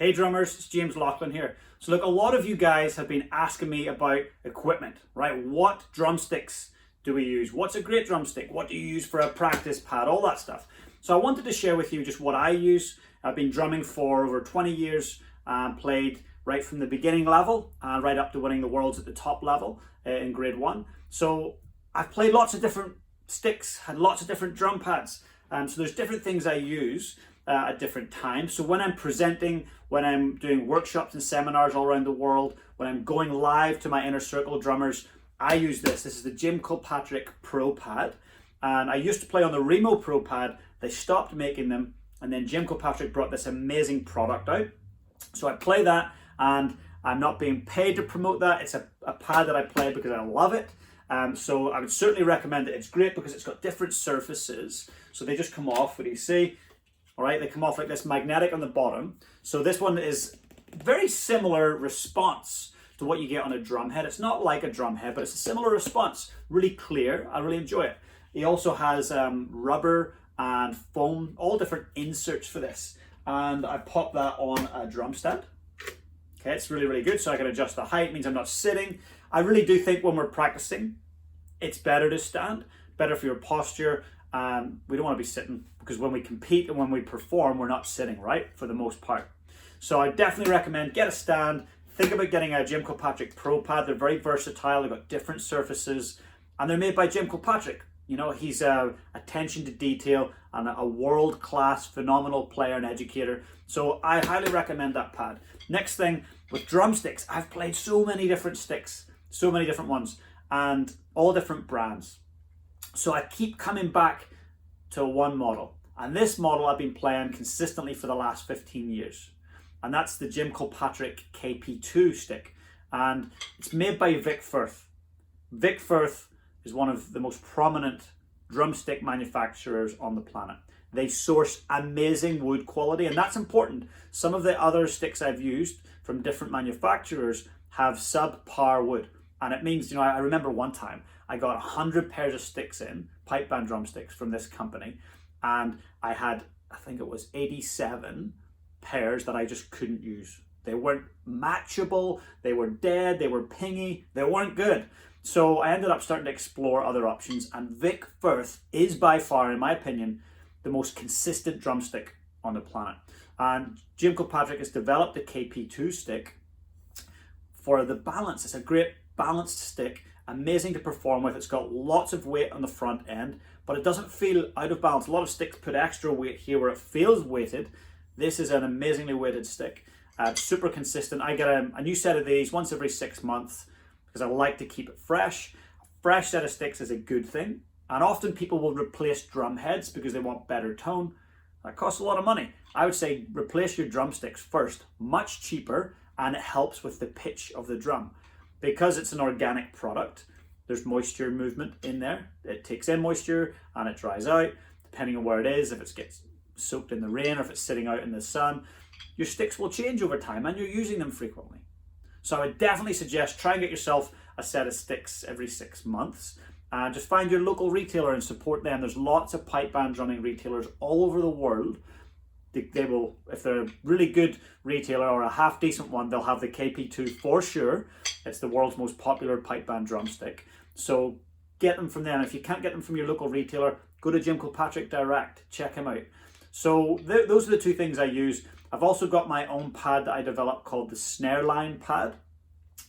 Hey drummers, it's James Laughlin here. So look, a lot of you guys have been asking me about equipment, right? What drumsticks do we use? What's a great drumstick? What do you use for a practice pad? All that stuff. So I wanted to share with you just what I use. I've been drumming for over 20 years, played right from the beginning level, right up to winning the worlds at the top level in grade 1. So I've played lots of different sticks, had lots of different drum pads. So there's different things I use at different times. So when I'm presenting, when I'm doing workshops and seminars all around the world, when I'm going live to my inner circle drummers, I use this. This is the Jim Kilpatrick Pro Pad. And I used to play on the Remo Pro Pad. They stopped making them. And then Jim Kilpatrick brought this amazing product out. So I play that, and I'm not being paid to promote that. It's a pad that I play because I love it. So I would certainly recommend it. It's great because it's got different surfaces. So they just come off, what do you see? All right, they come off like this, magnetic on the bottom. So this one is very similar response to what you get on a drum head. It's not like a drum head, but it's a similar response. Really clear. I really enjoy it. It also has rubber and foam, all different inserts for this. And I pop that on a drum stand. Okay, it's really, really good. So I can adjust the height, means I'm not sitting. I really do think when we're practicing, it's better to stand, better for your posture. We don't want to be sitting, because when we compete and when we perform, we're not sitting, right? For the most part. So I definitely recommend get a stand. Think about getting a Jim Kilpatrick Pro Pad. They're very versatile. They've got different surfaces, and they're made by Jim Kilpatrick. You know, he's attention to detail and a world-class, phenomenal player and educator. So I highly recommend that pad. Next thing, with drumsticks, I've played so many different sticks, so many different ones, and all different brands. So I keep coming back to one model. And this model I've been playing consistently for the last 15 years. And that's the Jim Kilpatrick KP2 stick. And it's made by Vic Firth. Vic Firth is one of the most prominent drumstick manufacturers on the planet. They source amazing wood quality, and that's important. Some of the other sticks I've used from different manufacturers have subpar wood. And it means, you know, I remember one time I got 100 pairs of sticks in, pipe band drumsticks from this company, and I had, I think it was 87 pairs that I just couldn't use. They weren't matchable, they were dead, they were pingy, they weren't good. So I ended up starting to explore other options, and Vic Firth is by far, in my opinion, the most consistent drumstick on the planet. And Jim Kilpatrick has developed the KP2 stick for the balance. It's a great balanced stick, amazing to perform with. It's got lots of weight on the front end, but it doesn't feel out of balance. A lot of sticks put extra weight here where it feels weighted. This is an amazingly weighted stick. Super consistent. I get a new set of these once every 6 months because I like to keep it fresh. A fresh set of sticks is a good thing. And often people will replace drum heads because they want better tone. That costs a lot of money. I would say replace your drumsticks first, much cheaper, and it helps with the pitch of the drum. Because it's an organic product, there's moisture movement in there. It takes in moisture and it dries out, depending on where it is, if it gets soaked in the rain or if it's sitting out in the sun. Your sticks will change over time and you're using them frequently. So I would definitely suggest try and get yourself a set of sticks every 6 months. And just find your local retailer and support them. There's lots of pipe band drumming retailers all over the world. They will, if they're a really good retailer or a half decent one, they'll have the KP2 for sure. It's the world's most popular pipe band drumstick. So get them from them. If you can't get them from your local retailer, go to Jim Kilpatrick direct, check him out. So those are the two things I use. I've also got my own pad that I developed called the Snare Line Pad.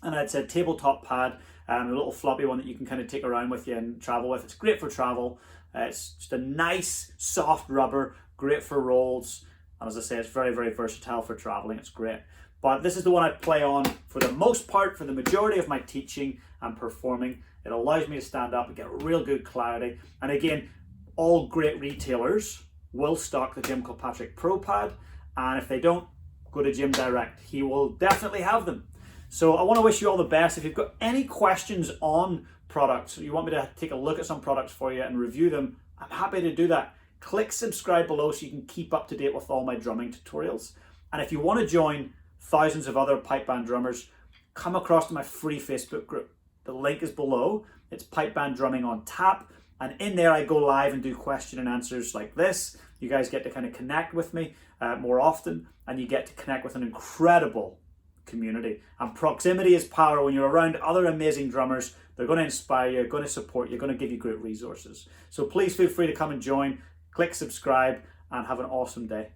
And it's a tabletop pad, a little floppy one that you can kind of take around with you and travel with. It's great for travel. It's just a nice, soft rubber, great for rolls. And as I say, it's very, very versatile for traveling. It's great. But this is the one I play on for the most part, for the majority of my teaching and performing. It allows me to stand up and get real good clarity. And again, all great retailers will stock the Jim Kilpatrick Pro Pad. And if they don't, go to Jim direct. He will definitely have them. So I want to wish you all the best. If you've got any questions on products, or you want me to take a look at some products for you and review them, I'm happy to do that. Click subscribe below so you can keep up to date with all my drumming tutorials. And if you want to join thousands of other pipe band drummers, come across to my free Facebook group. The link is below. It's Pipe Band Drumming on Tap. And in there, I go live and do question and answers like this. You guys get to kind of connect with me more often, and you get to connect with an incredible community. And proximity is power. When you're around other amazing drummers, they're going to inspire you, going to support you, going to give you great resources. So please feel free to come and join, click subscribe, and have an awesome day.